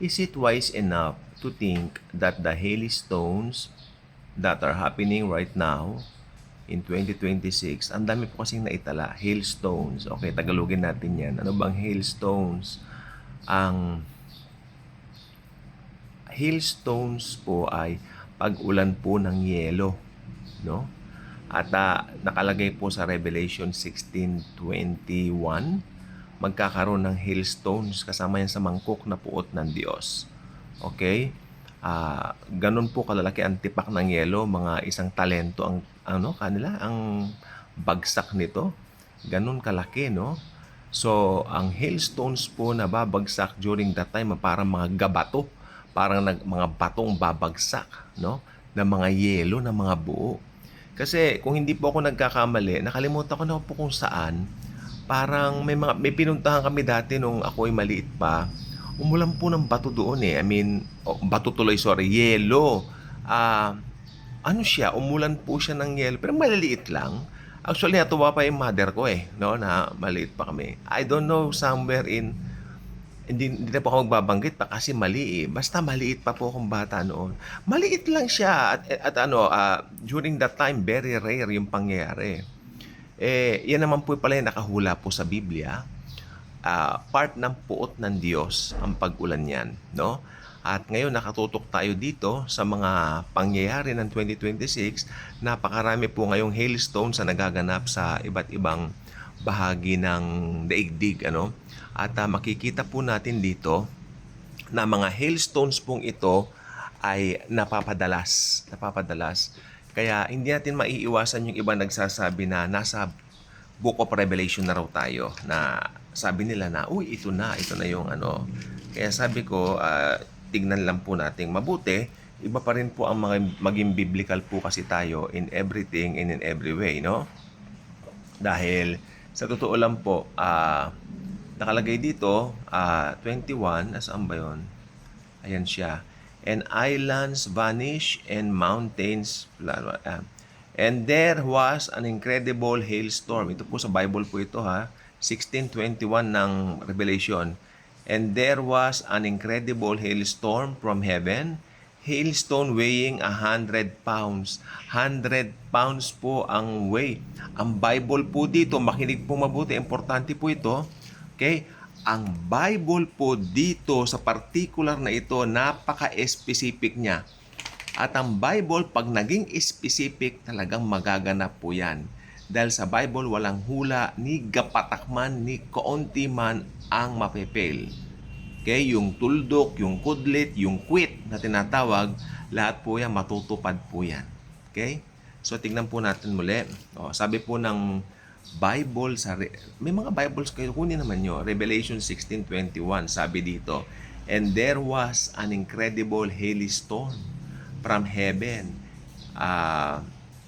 Is it wise enough to think that the hailstones that are happening right now in 2026, ang dami po kasing naitala, hailstones. Okay, Tagalogin natin yan. Ano bang hailstones? Ang hailstones po ay pag-ulan po ng yelo, no? At nakalagay po sa Revelation 16:21, magkakaroon ng hailstones kasama yan sa mangkok na puot ng Diyos. Okay? Ganun po kalalaki ang tipak ng yelo, mga isang talento ang kanila, ang bagsak nito. Ganun kalaki, no? So, ang hailstones po na babagsak during that time, parang mga gabato, parang mga batong babagsak, no? Na mga yelo, na mga buo. Kasi kung hindi po ako nagkakamali, nakalimutan ko na po kung saan, parang may pinuntahan kami dati nung ako ay maliit pa. Umulan po ng bato doon eh. I mean, bato tuloy, sorry, yelo. Ano siya, umulan po siya ng yelo, pero maliliit lang. Actually, natuwa pa yung mother ko eh, no, na maliit pa kami. I don't know, somewhere in, hindi na po ako magbabanggit pa kasi mali eh. Basta maliit pa po akong bata noon. Maliit lang siya at during that time, very rare yung pangyayari. Yan naman po pala yung nakahula po sa Biblia. Part ng puot ng Diyos ang pag-ulan yan, no? At ngayon nakatutok tayo dito sa mga pangyayari ng 2026. Napakarami po ngayong hailstones na nagaganap sa iba't ibang bahagi ng daigdig, ano? At makikita po natin dito na mga hailstones pong ito ay napapadalas. Kaya hindi natin maiiwasan yung iba nagsasabi na nasa Book of Revelation na raw tayo, na sabi nila na, uy, ito na yung ano. Kaya sabi ko, tignan lang po nating mabuti. Iba pa rin po ang maging biblical po kasi tayo in everything and in every way, no? Dahil sa totoo lang po, nakalagay dito, 21, nasaan ba yun? Ayan siya. And islands vanish and mountains, and there was an incredible hailstorm. Ito po sa Bible po ito ha. 16:21 ng Revelation. And there was an incredible hailstorm from heaven, hailstone weighing 100 pounds. 100 pounds po ang weight. Ang Bible po dito, makinig po mabuti, importante po ito. Okay? Ang Bible po dito sa particular na ito, napaka-specific niya. At ang Bible, pag naging specific, talagang magaganap po yan. Dahil sa Bible, walang hula, ni gapatakman, ni kaunti man ang mapepel. Okay? Yung tuldok, yung kudlit, yung quit na tinatawag, lahat po yan, matutupad po yan. Okay? So, tingnan po natin muli. Sabi po ng Bible, may mga Bibles kayo, kunin naman nyo. Revelation 16:21, sabi dito, and there was an incredible hailstorm from heaven.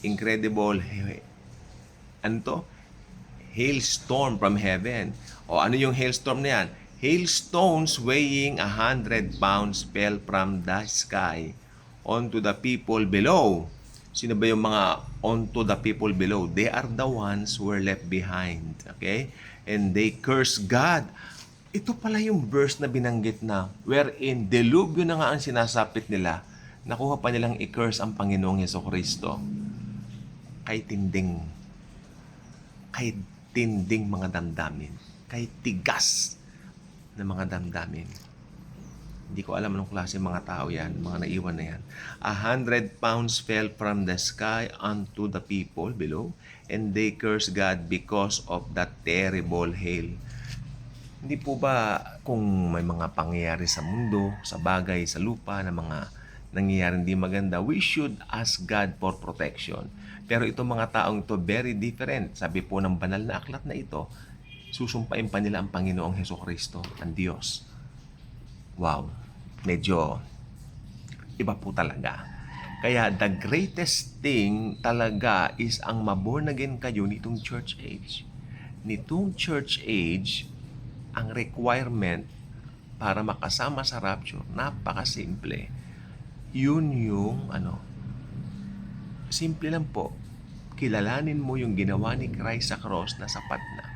Incredible, ano to? Hailstorm from heaven. Ano yung hailstorm na yan? Hailstones weighing 100 pounds fell from the sky onto the people below. Sino ba yung mga onto the people below? They are the ones who were left behind. Okay? And they curse God. Ito pala yung verse na binanggit na wherein delubyo na nga ang sinasapit nila. Nakuha pa nilang i-curse ang Panginoong Hesukristo. Kay tinding mga damdamin. Kay tigas na mga damdamin. Hindi ko alam anong klase mga tao yan, mga naiwan na yan. 100 pounds fell from the sky unto the people below, and they cursed God because of that terrible hail. Hindi po ba kung may mga pangyayari sa mundo, sa bagay, sa lupa, na mga nangyayari hindi maganda, we should ask God for protection. Pero itong mga taong ito, very different. Sabi po ng banal na aklat na ito, susumpain pa nila ang Panginoong Hesukristo, ang Diyos. Wow, medyo iba po talaga. Kaya the greatest thing talaga is ang maborn again kayo nitong church age. Nitong church age, ang requirement para makasama sa rapture, napakasimple. Yun yung simple lang po. Kilalanin mo yung ginawa ni Christ sa cross na sapat na.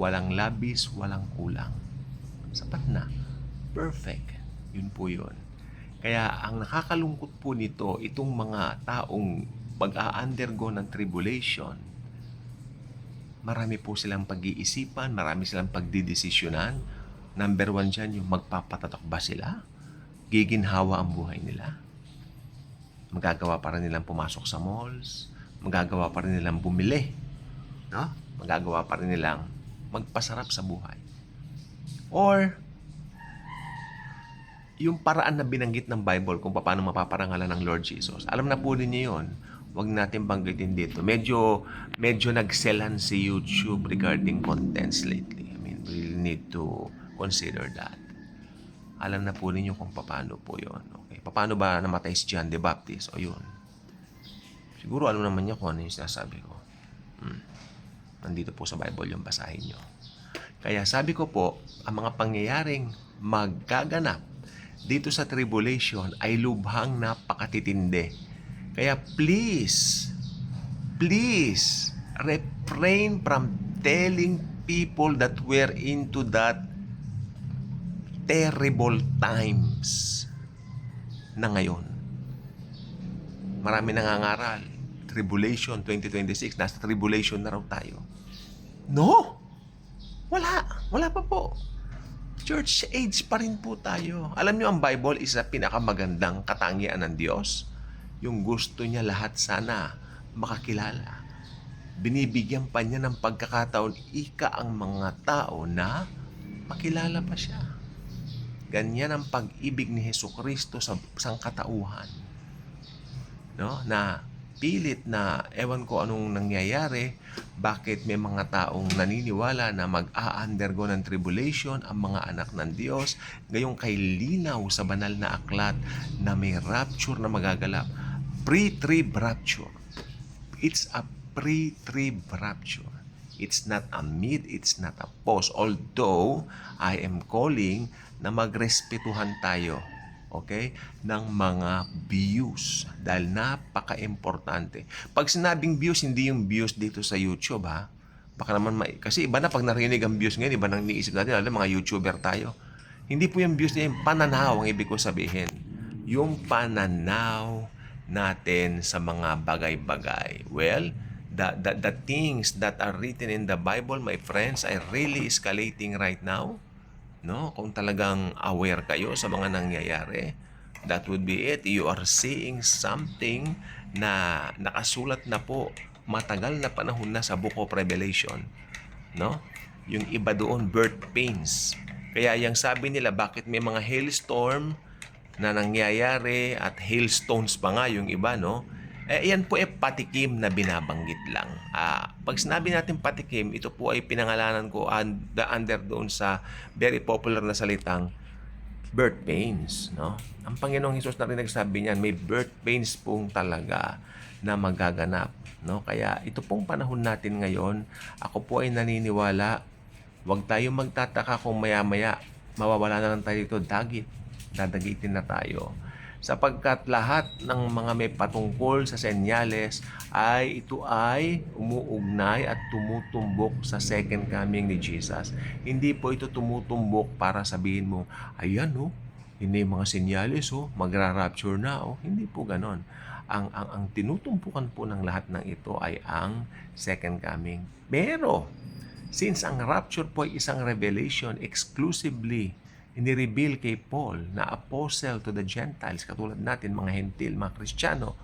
Walang labis, walang kulang. Sapat na. perfect. Yun po yun. Kaya ang nakakalungkot po nito, itong mga taong mag-a-undergo ng tribulation, marami po silang pag-iisipan, marami silang pagdidesisyonan. Number 1 dyan, yung magpapatatak ba sila? Giginhawa ang buhay nila? Magagawa pa rin nilang pumasok sa malls? Magagawa pa rin nilang bumili? No? Magagawa pa rin nilang magpasarap sa buhay? Or, yung paraan na binanggit ng Bible kung paano mapaparangalan ng Lord Jesus. Alam na po ninyo yun. Huwag natin banggitin dito. Medyo nagselan si YouTube regarding contents lately. I mean, we'll need to consider that. Alam na po ninyo kung paano po yun. Okay. Paano ba namatay si John the Baptist? O yun. Siguro alam naman niyo kung ano yung sinasabi ko. Nandito po sa Bible yung basahin nyo. Kaya sabi ko po, ang mga pangyayaring magaganap dito sa tribulation ay lubhang napakatitindi. Kaya please, refrain from telling people that we're into that terrible times na ngayon. Marami nangangaral. Tribulation 2026, nasa tribulation na raw tayo. No! Wala pa po. Church age pa rin po tayo. Alam niyo, ang Bible is ang pinakamagandang katangian ng Diyos. Yung gusto niya lahat sana makakilala. Binibigyan pa niya ng pagkakataon ang mga tao na makilala pa siya. Ganyan ang pag-ibig ni Jesucristo sa sangkatauhan. No? Na pilit na ewan ko anong nangyayari, bakit may mga taong naniniwala na mag-a-undergo ng tribulation ang mga anak ng Diyos, gayong kay linaw sa banal na aklat na may rapture na magagalap. Pre-trib rapture. It's a pre-trib rapture. It's not a mid, it's not a post. Although, I am calling na magrespetuhan tayo, okay, ng mga views. Dahil napaka-importante. Pag sinabing views, hindi yung views dito sa YouTube, ha? Baka naman, kasi iba na pag narinig ang views ngayon, iba nang niisip natin, alam, mga YouTuber tayo. Hindi po yung views niya, yung pananaw ang ibig ko sabihin. Yung pananaw natin sa mga bagay-bagay. Well, the things that are written in the Bible, my friends, are really escalating right now. No? Kung talagang aware kayo sa mga nangyayari, that would be it. You are seeing something na nakasulat na po matagal na panahon na sa Book of Revelation. No? Yung iba doon, birth pains. Kaya yung sabi nila, bakit may mga hailstorm na nangyayari at hailstones pa nga yung iba, no? Yan po patikim na binabanggit lang. Pag sinabi natin patikim, ito po ay pinangalanan ko under doon sa very popular na salitang birth pains, no? Ang Panginoong Hesus na rin nagsabi niyan, may birth pains pong talaga na magaganap, no? Kaya ito pong panahon natin ngayon, ako po ay naniniwala, huwag tayong magtataka kung maya-maya mawawala na lang tayo dito, dadagitin na tayo. Sapagkat lahat ng mga may patungkol sa senyales ay ito ay umuugnay at tumutumbok sa second coming ni Jesus. Hindi po ito tumutumbok para sabihin mo, ayan hindi mga senyales magra-rapture na Hindi po ganon. Ang tinutumpukan po ng lahat ng ito ay ang second coming. Pero since ang rapture po ay isang revelation exclusively ini-reveal kay Paul na apostle to the Gentiles, katulad natin mga Hentil, mga Kristiyano,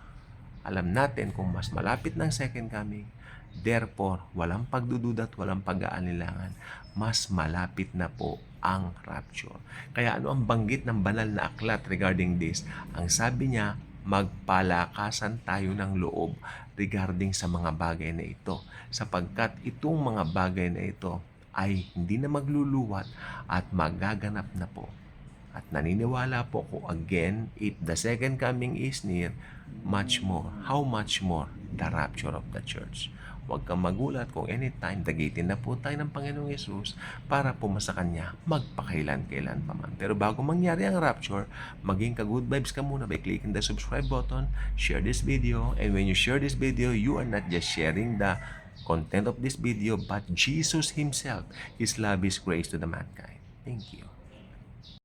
alam natin kung mas malapit ng second coming. Therefore, walang pagdududa at walang pag-aalilangan. Mas malapit na po ang rapture. Kaya ano ang banggit ng banal na aklat regarding this? Ang sabi niya, magpalakasan tayo ng loob regarding sa mga bagay na ito. Sapagkat itong mga bagay na ito ay hindi na magluluwat at magaganap na po. At naniniwala po ko again, if the second coming is near, much more, how much more the rapture of the church. Huwag kang magulat kung anytime dagitin na po tayo ng Panginoong Yesus para pumasa Kanya magpakailan-kailan pa man. Pero bago mangyari ang rapture, maging ka-good vibes ka muna by clicking the subscribe button, share this video, and when you share this video, you are not just sharing the content of this video, but Jesus Himself, His love, His grace to the mankind. Thank you.